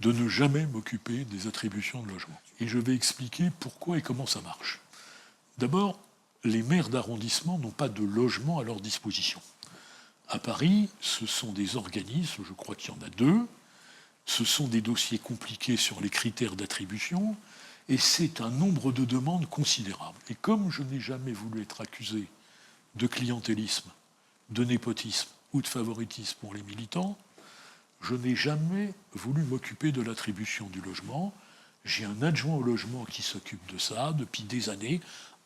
de ne jamais m'occuper des attributions de logement. Et je vais expliquer pourquoi et comment ça marche. D'abord, les maires d'arrondissement n'ont pas de logement à leur disposition. À Paris, ce sont des organismes, je crois qu'il y en a 2, ce sont des dossiers compliqués sur les critères d'attribution, et c'est un nombre de demandes considérable. Et comme je n'ai jamais voulu être accusé de clientélisme, de népotisme ou de favoritisme pour les militants, je n'ai jamais voulu m'occuper de l'attribution du logement. J'ai un adjoint au logement qui s'occupe de ça depuis des années,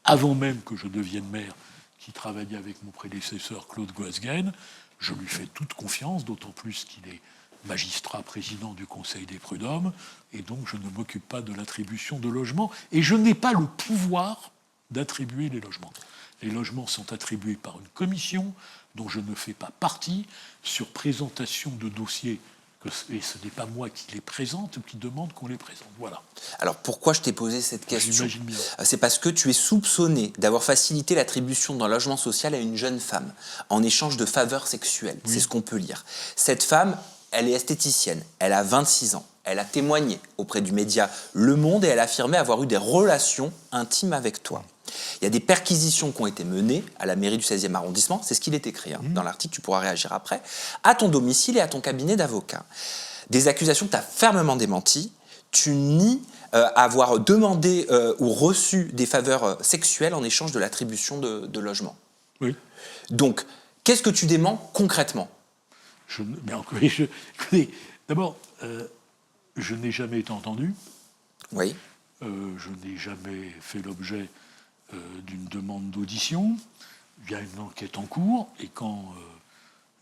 avant même que je devienne maire, qui travaillait avec mon prédécesseur Claude Goasguen. Je lui fais toute confiance, d'autant plus qu'il est magistrat président du Conseil des prud'hommes, et donc je ne m'occupe pas de l'attribution de logements, et je n'ai pas le pouvoir d'attribuer les logements. Les logements sont attribués par une commission dont je ne fais pas partie, sur présentation de dossiers, et ce n'est pas moi qui les présente ou qui demande qu'on les présente. Voilà. Alors pourquoi je t'ai posé cette question? J'imagine bien. C'est parce que tu es soupçonné d'avoir facilité l'attribution d'un logement social à une jeune femme en échange de faveurs sexuelles. Oui. C'est ce qu'on peut lire. Cette femme, elle est esthéticienne, elle a 26 ans. Elle a témoigné auprès du média Le Monde et elle a affirmé avoir eu des relations intimes avec toi. Il y a des perquisitions qui ont été menées à la mairie du 16e arrondissement, c'est ce qu'il est écrit dans l'article, tu pourras réagir après, à ton domicile et à ton cabinet d'avocat. Des accusations que tu as fermement démenties, tu nies avoir demandé ou reçu des faveurs sexuelles en échange de l'attribution de logements. Oui. Donc, qu'est-ce que tu déments concrètement? D'abord, je n'ai jamais été entendu. Oui. Je n'ai jamais fait l'objet d'une demande d'audition. Il y a une enquête en cours, et quand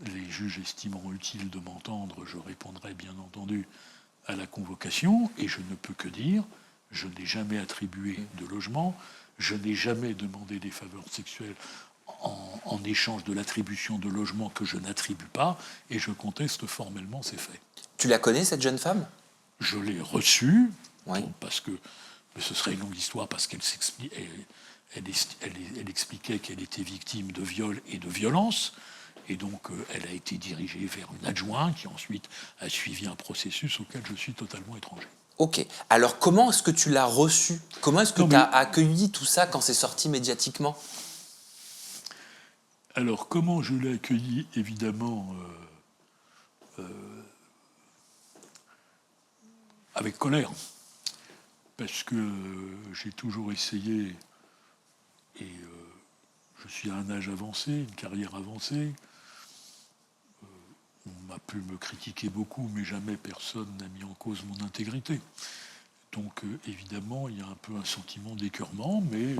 les juges estimeront utile de m'entendre, je répondrai bien entendu à la convocation, et je ne peux que dire, je n'ai jamais attribué de logement, je n'ai jamais demandé des faveurs sexuelles en échange de l'attribution de logements que je n'attribue pas, et je conteste formellement ces faits. Tu la connais, cette jeune femme? Je l'ai reçue, oui. Parce que ce serait une longue histoire, parce qu'elle elle expliquait qu'elle était victime de viol et de violence, et donc elle a été dirigée vers une adjointe qui ensuite a suivi un processus auquel je suis totalement étranger. Ok. Alors comment est-ce que tu l'as reçue? Comment est-ce que tu as accueilli tout ça quand c'est sorti médiatiquement? Alors comment je l'ai accueilli? Évidemment avec colère. Parce que j'ai toujours essayé, et je suis à un âge avancé, une carrière avancée. On a pu me critiquer beaucoup, mais jamais personne n'a mis en cause mon intégrité. Donc évidemment, il y a un peu un sentiment d'écœurement, mais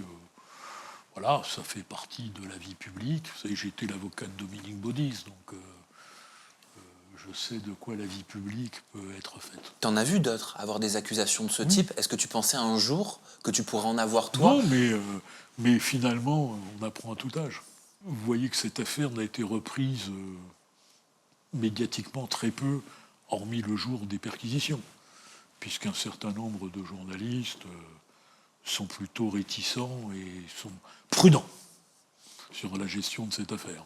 voilà, ça fait partie de la vie publique. Vous savez, j'ai été l'avocat de Dominique Baudis, donc je sais de quoi la vie publique peut être faite. T'en as vu d'autres avoir des accusations de ce type? Est-ce que tu pensais un jour que tu pourrais en avoir toi? Non, mais finalement, on apprend à tout âge. Vous voyez que cette affaire n'a été reprise médiatiquement très peu, hormis le jour des perquisitions, puisqu'un certain nombre de journalistes sont plutôt réticents et sont prudents sur la gestion de cette affaire.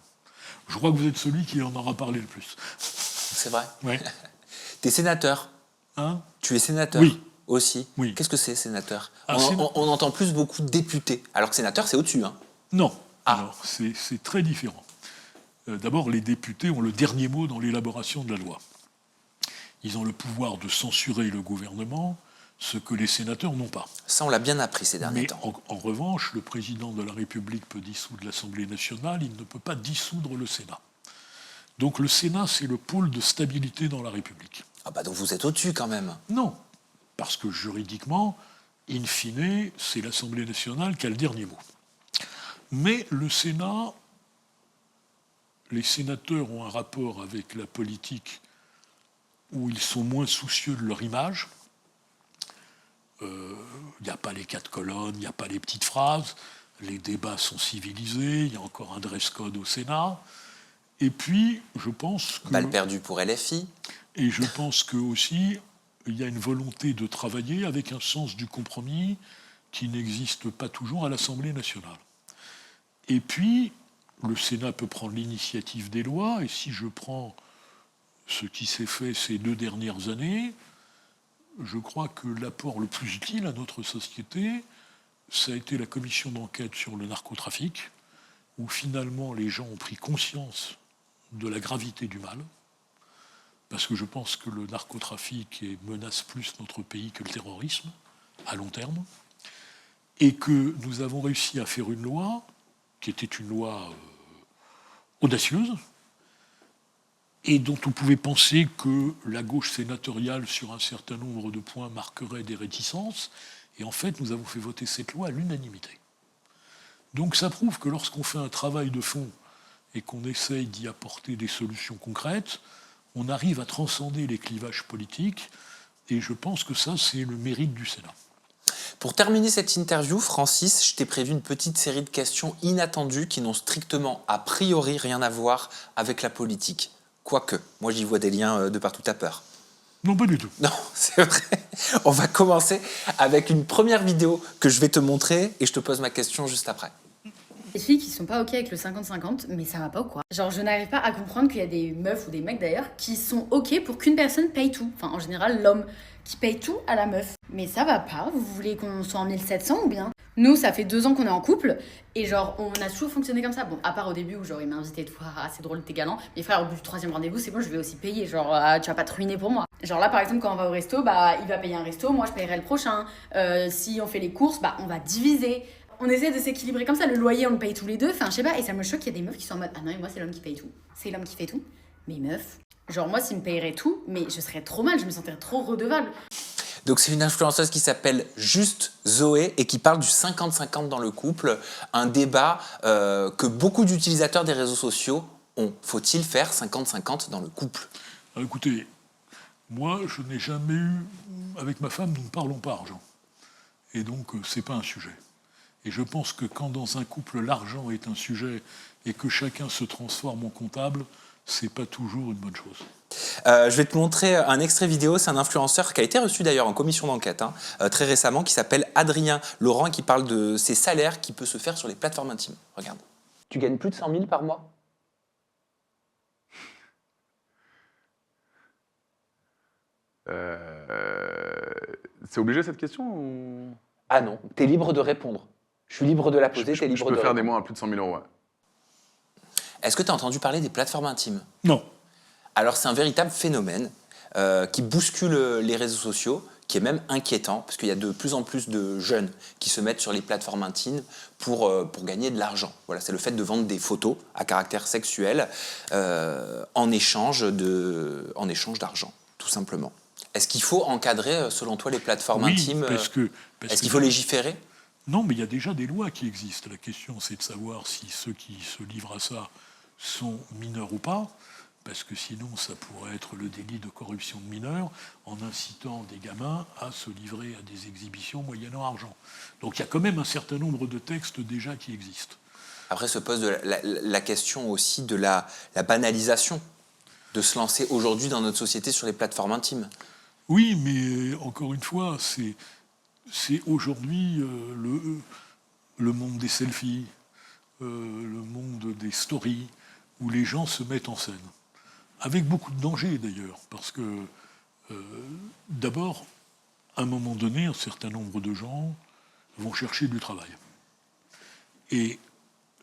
Je crois que vous êtes celui qui en aura parlé le plus. C'est vrai? Oui. T'es sénateur? Hein? Tu es sénateur? Oui. Aussi? Oui. Qu'est-ce que c'est, sénateur? On entend plus beaucoup de députés, alors que sénateur, c'est au-dessus. Hein? Non. Alors, c'est très différent. D'abord, les députés ont le dernier mot dans l'élaboration de la loi. Ils ont le pouvoir de censurer le gouvernement, ce que les sénateurs n'ont pas. Ça, on l'a bien appris ces derniers temps. En revanche, le président de la République peut dissoudre l'Assemblée nationale, il ne peut pas dissoudre le Sénat. Donc le Sénat, c'est le pôle de stabilité dans la République. Ah bah donc vous êtes au-dessus quand même. Non, parce que juridiquement, in fine, c'est l'Assemblée nationale qui a le dernier mot. Mais le Sénat, les sénateurs ont un rapport avec la politique où ils sont moins soucieux de leur image. Il n'y a pas les 4 colonnes, il n'y a pas les petites phrases, les débats sont civilisés, il y a encore un dress code au Sénat. Et puis, je pense que... Balle perdue pour LFI. Et je pense qu'aussi, il y a une volonté de travailler avec un sens du compromis qui n'existe pas toujours à l'Assemblée nationale. Et puis, le Sénat peut prendre l'initiative des lois, et si je prends ce qui s'est fait ces 2 dernières années, je crois que l'apport le plus utile à notre société, ça a été la commission d'enquête sur le narcotrafic, où finalement les gens ont pris conscience de la gravité du mal, parce que je pense que le narcotrafic menace plus notre pays que le terrorisme, à long terme, et que nous avons réussi à faire une loi qui était une loi audacieuse, et dont on pouvait penser que la gauche sénatoriale, sur un certain nombre de points, marquerait des réticences, et en fait, nous avons fait voter cette loi à l'unanimité. Donc ça prouve que lorsqu'on fait un travail de fond et qu'on essaye d'y apporter des solutions concrètes, on arrive à transcender les clivages politiques, et je pense que ça, c'est le mérite du Sénat. Pour terminer cette interview, Francis, je t'ai prévu une petite série de questions inattendues qui n'ont strictement, a priori, rien à voir avec la politique. Quoique, moi j'y vois des liens de partout à peur. Non, pas du tout. Non, c'est vrai. On va commencer avec une première vidéo que je vais te montrer et je te pose ma question juste après. Les filles qui sont pas ok avec le 50-50, mais ça va pas ou quoi? Genre, je n'arrive pas à comprendre qu'il y a des meufs ou des mecs d'ailleurs qui sont ok pour qu'une personne paye tout. Enfin, en général, l'homme qui paye tout à la meuf. Mais ça va pas, vous voulez qu'on soit en 1700 ou bien? Nous, ça fait 2 ans qu'on est en couple, et genre, on a toujours fonctionné comme ça. Bon, à part au début où genre, il m'a invité de fois, ah, c'est drôle, t'es galant. Mais frère, au bout du 3e rendez-vous, c'est bon, je vais aussi payer. Genre, tu vas pas te ruiner pour moi. Genre là, par exemple, quand on va au resto, bah, il va payer un resto, moi je paierai le prochain. Si on fait les courses, bah, on va diviser. On essaie de s'équilibrer comme ça. Le loyer, on le paye tous les deux. Enfin, je sais pas, et ça me choque qu'il y a des meufs qui sont en mode, ah non, mais moi, c'est l'homme qui paye tout. C'est l'homme qui fait tout. Mais meuf, genre, moi, s'il me payerait tout, mais je serais trop mal, je me sentirais trop redevable. Donc c'est une influenceuse qui s'appelle Juste Zoé et qui parle du 50-50 dans le couple, un débat que beaucoup d'utilisateurs des réseaux sociaux ont. Faut-il faire 50-50 dans le couple? Alors, écoutez, moi, je n'ai jamais eu... Avec ma femme, nous ne parlons pas argent. Et donc, c'est pas un sujet. Et je pense que quand dans un couple, l'argent est un sujet et que chacun se transforme en comptable, c'est pas toujours une bonne chose. Je vais te montrer un extrait vidéo, c'est un influenceur qui a été reçu d'ailleurs en commission d'enquête très récemment, qui s'appelle Adrien Laurent, qui parle de ses salaires qui peut se faire sur les plateformes intimes. Regarde. Tu gagnes plus de 100 000 par mois? C'est obligé cette question ou... Ah non, t'es libre de répondre. Je suis libre de la poser, t'es libre de Je peux faire des répondre. mois à plus de 100 000 euros, ouais. Est-ce que tu as entendu parler des plateformes intimes? Non. Alors c'est un véritable phénomène qui bouscule les réseaux sociaux, qui est même inquiétant, parce qu'il y a de plus en plus de jeunes qui se mettent sur les plateformes intimes pour gagner de l'argent. Voilà, c'est le fait de vendre des photos à caractère sexuel en échange d'argent, tout simplement. Est-ce qu'il faut encadrer, selon toi, les plateformes intimes? Est-ce qu'il faut légiférer? Non, mais il y a déjà des lois qui existent. La question, c'est de savoir si ceux qui se livrent à ça sont mineurs ou pas, parce que sinon, ça pourrait être le délit de corruption de mineurs, en incitant des gamins à se livrer à des exhibitions moyennant argent. Donc il y a quand même un certain nombre de textes déjà qui existent. Après se pose la question aussi de la banalisation de se lancer aujourd'hui dans notre société sur les plateformes intimes. Oui, mais encore une fois, c'est aujourd'hui le monde des selfies, le monde des stories, où les gens se mettent en scène. Avec beaucoup de dangers d'ailleurs, parce que d'abord, à un moment donné, un certain nombre de gens vont chercher du travail. Et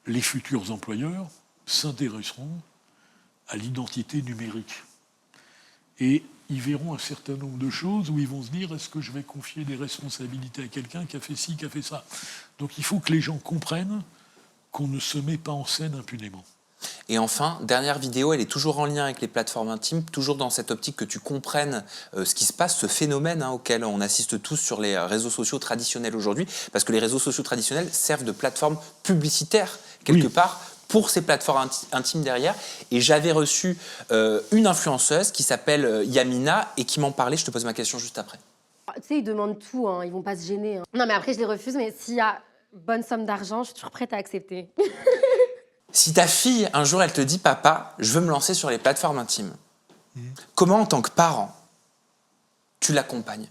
les futurs employeurs s'intéresseront à l'identité numérique. Et ils verront un certain nombre de choses où ils vont se dire, est-ce que je vais confier des responsabilités à quelqu'un qui a fait ci, qui a fait ça? Donc il faut que les gens comprennent qu'on ne se met pas en scène impunément. Et enfin, dernière vidéo, elle est toujours en lien avec les plateformes intimes, toujours dans cette optique que tu comprennes ce qui se passe, ce phénomène auquel on assiste tous sur les réseaux sociaux traditionnels aujourd'hui, parce que les réseaux sociaux traditionnels servent de plateforme publicitaire, quelque part, pour ces plateformes intimes derrière. Et j'avais reçu une influenceuse qui s'appelle Yamina et qui m'en parlait. Je te pose ma question juste après. Tu sais, ils demandent tout, hein, ils vont pas se gêner. Hein. Non, mais après, je les refuse, mais s'il y a bonne somme d'argent, je suis toujours prête à accepter. Si ta fille, un jour, elle te dit « Papa, je veux me lancer sur les plateformes intimes », comment, en tant que parent, tu l'accompagnes?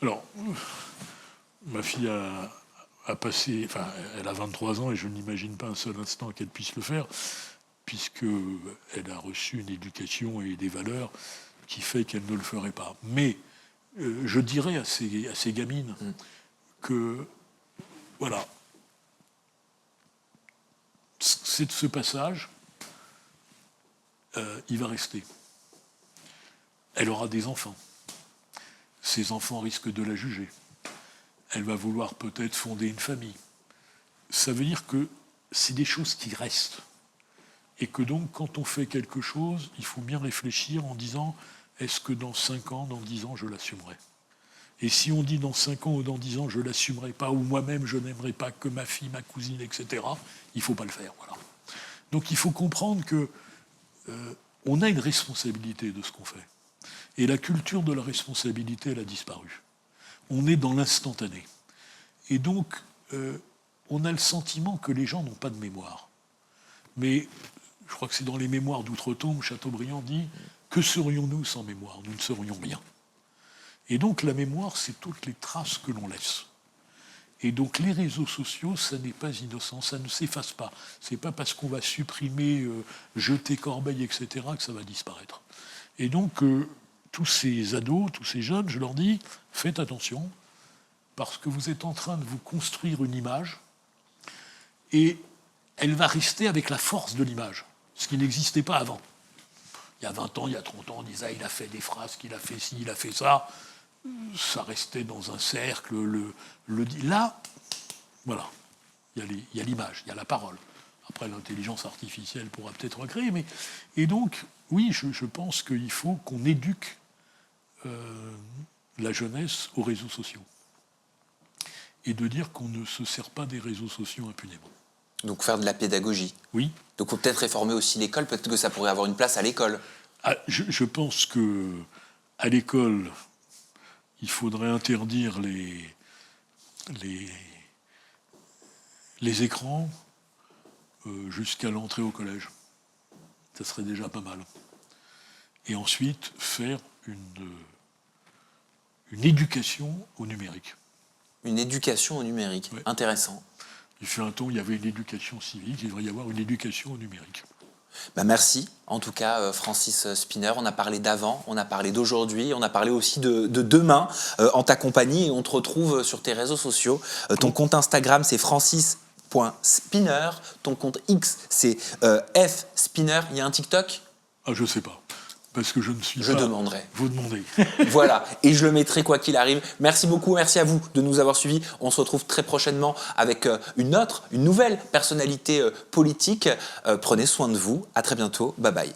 Alors, Ma fille a passé, enfin, elle a 23 ans et je n'imagine pas un seul instant qu'elle puisse le faire, puisqu'elle a reçu une éducation et des valeurs qui fait qu'elle ne le ferait pas. Mais je dirais à ces gamines que, voilà, ce passage, il va rester. Elle aura des enfants. Ses enfants risquent de la juger. Elle va vouloir peut-être fonder une famille. Ça veut dire que c'est des choses qui restent. Et que donc, quand on fait quelque chose, il faut bien réfléchir en disant, est-ce que dans 5 ans, dans 10 ans, je l'assumerai ? Et si on dit dans 5 ans ou dans 10 ans, je ne l'assumerai pas, ou moi-même, je n'aimerais pas que ma fille, ma cousine, etc., il ne faut pas le faire. Voilà. Donc il faut comprendre que on a une responsabilité de ce qu'on fait. Et la culture de la responsabilité, elle a disparu. On est dans l'instantané. Et donc, on a le sentiment que les gens n'ont pas de mémoire. Mais je crois que c'est dans les mémoires d'outre-tombe, Chateaubriand dit « Que serions-nous sans mémoire ? Nous ne serions rien ». Et donc la mémoire, c'est toutes les traces que l'on laisse. Et donc les réseaux sociaux, ça n'est pas innocent, ça ne s'efface pas. C'est pas parce qu'on va supprimer, jeter corbeille, etc., que ça va disparaître. Et donc tous ces ados, tous ces jeunes, je leur dis, faites attention, parce que vous êtes en train de vous construire une image, et elle va rester avec la force de l'image, ce qui n'existait pas avant. Il y a 20 ans, il y a 30 ans, on disait, il a fait des phrases, il a fait ci, il a fait ça. Ça restait dans un cercle. Là, voilà, il y a l'image, il y a la parole. Après, l'intelligence artificielle pourra peut-être recréer. Et donc, oui, je pense qu'il faut qu'on éduque la jeunesse aux réseaux sociaux. Et de dire qu'on ne se sert pas des réseaux sociaux impunément. Donc faire de la pédagogie. Oui. Donc il faut peut-être réformer aussi l'école, peut-être que ça pourrait avoir une place à l'école. Ah, je pense qu'à l'école, il faudrait interdire les écrans jusqu'à l'entrée au collège. Ça serait déjà pas mal. Et ensuite, faire une éducation au numérique. Une éducation au numérique, ouais. Intéressant. Il fait un temps, il y avait une éducation civique, il devrait y avoir une éducation au numérique. Bah merci, en tout cas, Francis Szpiner. On a parlé d'avant, on a parlé d'aujourd'hui, on a parlé aussi de demain en ta compagnie. Et on te retrouve sur tes réseaux sociaux. Ton compte Instagram, c'est francis.spinner. Ton compte X, c'est fspinner. Il y a un TikTok ? Ah, je sais pas. Parce que je ne suis pas... Je demanderai. Vous demandez. Voilà, et je le mettrai quoi qu'il arrive. Merci beaucoup, merci à vous de nous avoir suivis. On se retrouve très prochainement avec une nouvelle personnalité politique. Prenez soin de vous. À très bientôt. Bye bye.